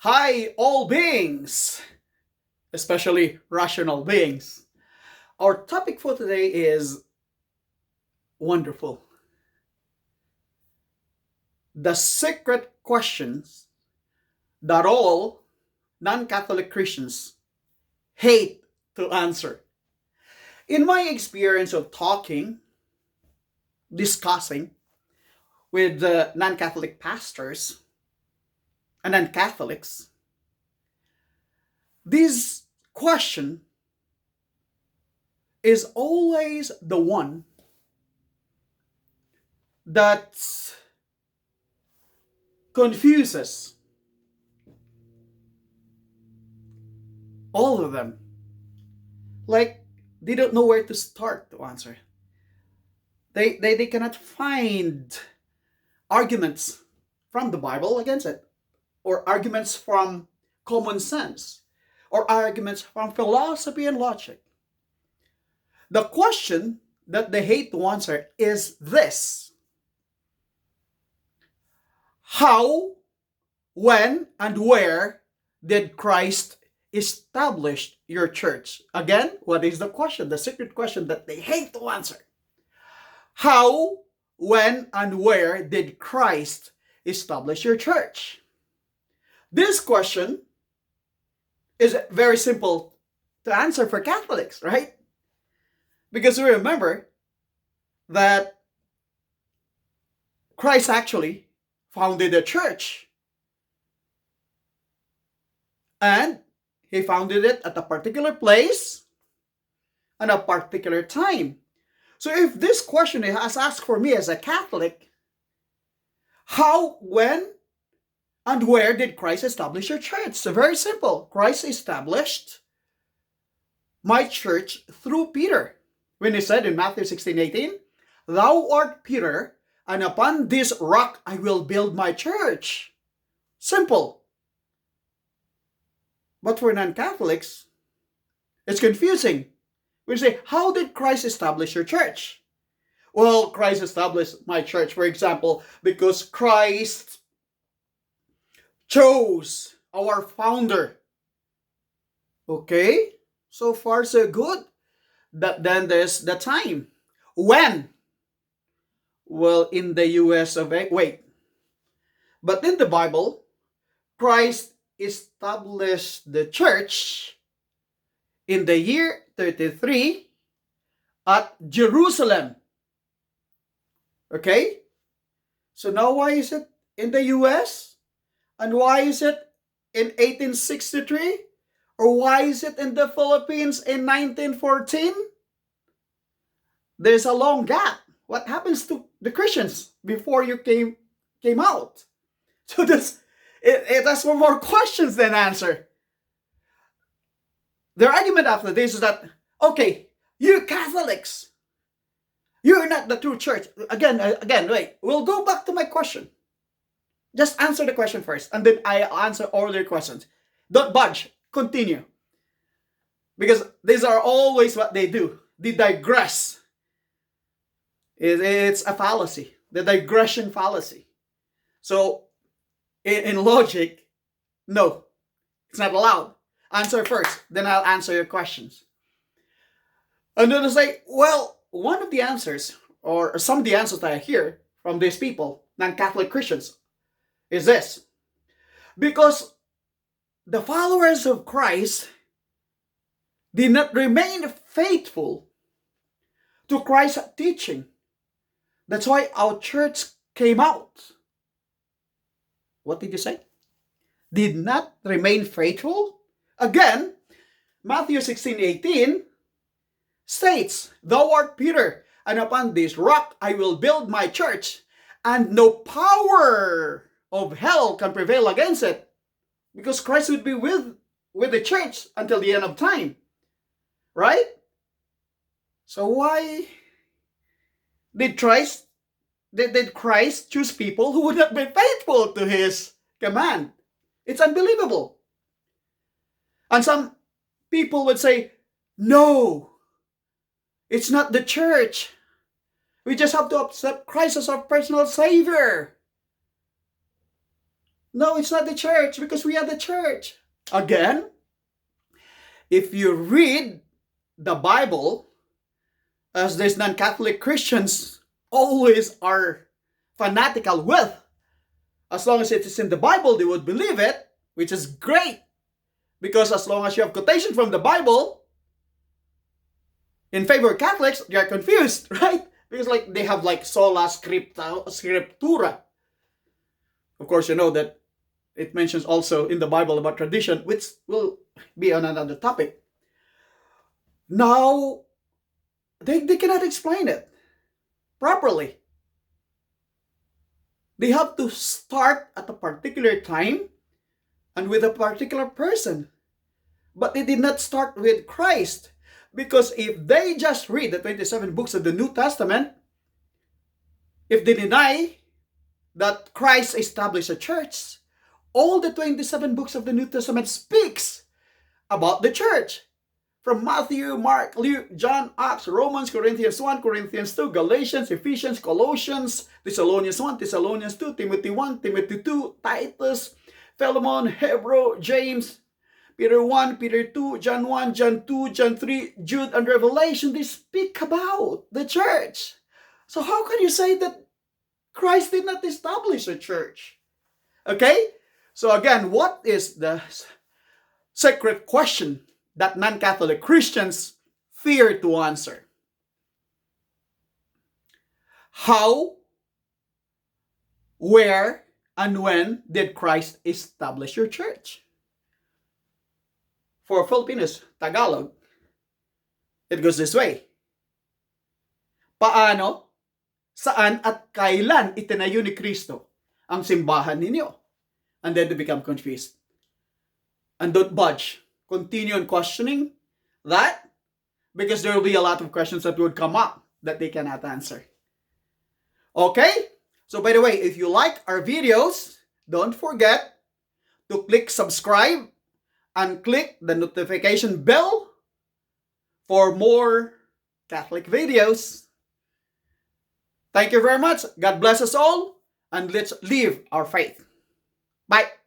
Hi, all beings, especially rational beings. Our topic for today is wonderful. The secret questions that all non Catholic Christians hate to answer. In my experience of talking, discussing with non Catholic pastors and non Catholics, this question is always the one that confuses all of them. Like, they don't know where to start to answer. They cannot find arguments from the Bible against it, or arguments from common sense, or arguments from philosophy and logic. The question that they hate to answer is this: how, when, and where did Christ establish your church? Again, what is the question? The secret question that they hate to answer. How, when, and where did Christ establish your church? This question is very simple to answer for Catholics, right? Because we remember that Christ actually founded a church. And he founded it at a particular place and a particular time. So if this question is asked for me as a Catholic, how, when, and where did Christ establish your church? So very simple. Christ established my church through Peter. When he said in Matthew 16:18, "Thou art Peter, and upon this rock I will build my church." Simple. But for non-Catholics, it's confusing. We say, how did Christ establish your church? Well, Christ established my church, for example, because Christ chose our founder. Okay, so far so good. Then there's the time. When? Well, in the US of A. Wait. But in the Bible, Christ established the church in the year 33 at Jerusalem. Okay? So now why is it in the US? And why is it in 1863? Or why is it in the Philippines in 1914? There's a long gap. What happens to the Christians before you came out? So it has more questions than answer. Their argument after this is that, okay, you Catholics, you're not the true church. Again, wait. We'll go back to my question. Just answer the question first, and then I answer all your questions. Don't budge. Continue. Because these are always what they do. They digress. It's a fallacy. The digression fallacy. So, in logic, no. It's not allowed. Answer first, then I'll answer your questions. And then I say, well, one of the answers, or some of the answers that I hear from these people, non-Catholic Christians, is this: because the followers of Christ did not remain faithful to Christ's teaching. That's why our church came out. What did you say? Did not remain faithful? Again, Matthew 16:18 states, "Thou art Peter, and upon this rock I will build my church, and no power of hell can prevail against it." Because Christ would be with the church until the end of time. Right? So why did Christ choose people who would not be faithful to his command? It's unbelievable. And some people would say, no, it's not the church. We just have to accept Christ as our personal Savior. No, it's not the church because we are the church. Again, if you read the Bible, as these non-Catholic Christians always are fanatical with, as long as it is in the Bible, they would believe it, which is great. Because as long as you have quotation from the Bible in favor of Catholics, they are confused, right? Because like they have like sola scriptura. Of course, you know that it mentions also in the Bible about tradition, which will be on another topic. Now, they cannot explain it properly. They have to start at a particular time and with a particular person. But they did not start with Christ. Because if they just read the 27 books of the New Testament, if they deny that Christ established a church, all the 27 books of the New Testament speaks about the church. From Matthew, Mark, Luke, John, Acts, Romans, Corinthians 1, Corinthians 2, Galatians, Ephesians, Colossians, Thessalonians 1, Thessalonians 2, Timothy 1, Timothy 2, Titus, Philemon, Hebrew, James, Peter 1, Peter 2, John 1, John 2, John 3, Jude, and Revelation. They speak about the church. So how can you say that Christ did not establish a church? Okay? So again, what is the secret question that non-Catholic Christians fear to answer? How, where, and when did Christ establish your church? For Filipinos, Tagalog, it goes this way. Paano, saan at kailan itinayo ni Kristo ang simbahan ninyo? And then they become confused. And don't budge. Continue on questioning that, because there will be a lot of questions that would come up that they cannot answer. Okay? So by the way, if you like our videos, don't forget to click subscribe and click the notification bell for more Catholic videos. Thank you very much. God bless us all, and let's live our faith. Bye.